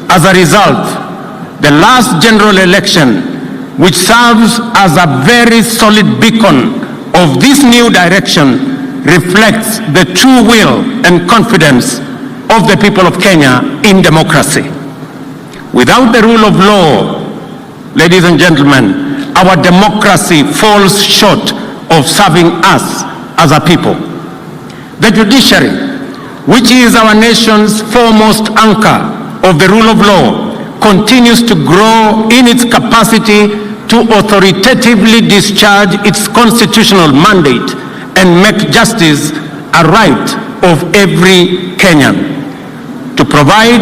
As a result, the last general election, which serves as a very solid beacon of this new direction, reflects the true will and confidence of the people of Kenya in democracy. Without the rule of law, ladies and gentlemen, our democracy falls short of serving us as a people. The judiciary, which is our nation's foremost anchor of the rule of law, continues to grow in its capacity to authoritatively discharge its constitutional mandate and make justice a right of every Kenyan. To provide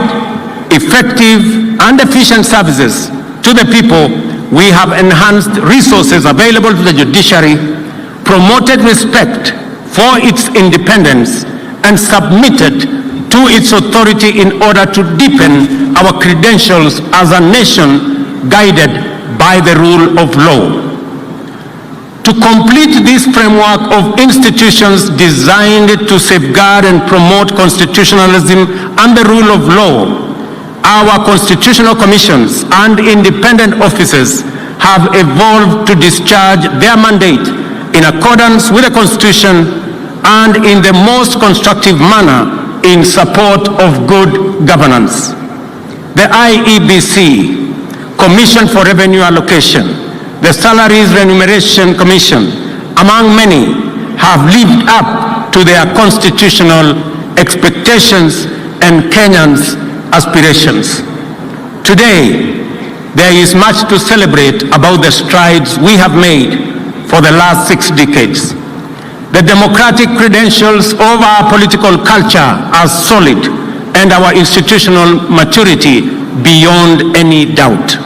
effective and efficient services to the people, we have enhanced resources available to the judiciary, promoted respect for its independence, and submitted to its authority in order to deepen our credentials as a nation guided by the rule of law. To complete this framework of institutions designed to safeguard and promote constitutionalism and the rule of law, our constitutional commissions and independent offices have evolved to discharge their mandate in accordance with the Constitution and in the most constructive manner in support of good governance. The IEBC, Commission for Revenue Allocation, the Salaries Remuneration Commission, among many, have lived up to their constitutional expectations and Kenyans' aspirations. Today, there is much to celebrate about the strides we have made for the last 6 decades. The democratic credentials of our political culture are solid and our institutional maturity beyond any doubt.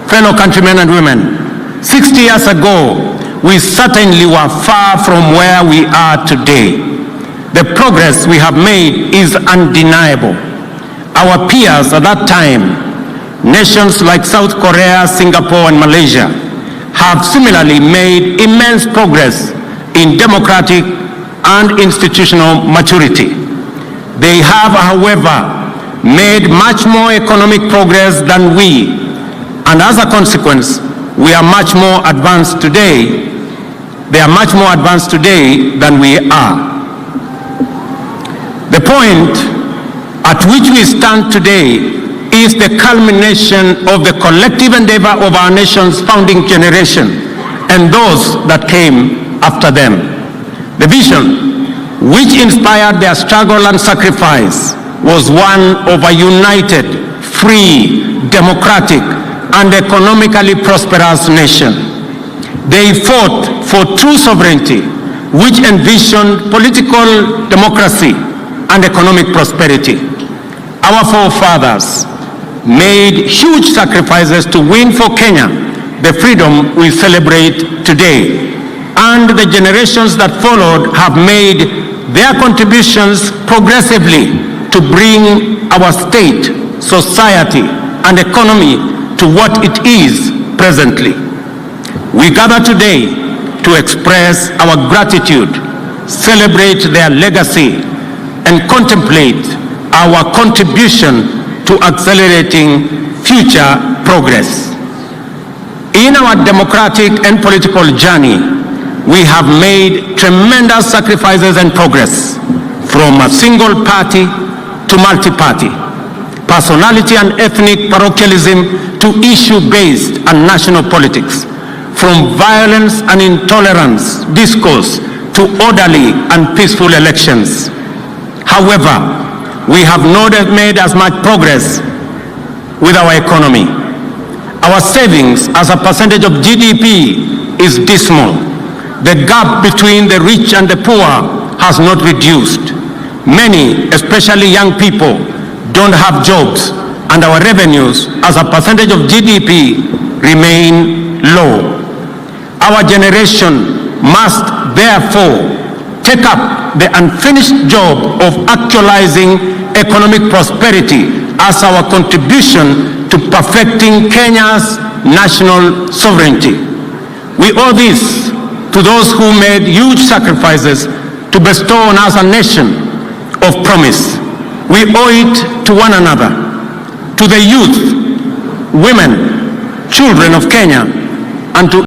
Fellow countrymen and women, 60 years ago, we certainly were far from where we are today. The progress we have made is undeniable. Our peers at that time, nations like South Korea, Singapore, and Malaysia, have similarly made immense progress in democratic and institutional maturity. They have, however, made much more economic progress than we, and as a consequence, we are much more advanced today. They are much more advanced today than we are. The point at which we stand today is the culmination of the collective endeavor of our nation's founding generation and those that came after them. The vision which inspired their struggle and sacrifice was one of a united, free, democratic, and economically prosperous nation. They fought for true sovereignty, which envisioned political democracy and economic prosperity. Our forefathers made huge sacrifices to win for Kenya the freedom we celebrate today, and the generations that followed have made their contributions progressively to bring our state, society, and economy to what it is presently. We gather today to express our gratitude, celebrate their legacy, and contemplate our contribution to accelerating future progress. In our democratic and political journey, we have made tremendous sacrifices and progress, from a single party to multi-party, personality and ethnic parochialism to issue-based and national politics, from violence and intolerance discourse to orderly and peaceful elections. However, we have not made as much progress with our economy. Our savings as a percentage of GDP is dismal. The gap between the rich and the poor has not reduced. Many, especially young people, don't have jobs, and our revenues as a percentage of GDP remain low. Our generation must therefore take up the unfinished job of actualizing economic prosperity as our contribution to perfecting Kenya's national sovereignty. We owe this to those who made huge sacrifices to bestow on us a nation of promise. We owe it to one another to the youth, women, children of Kenya, and to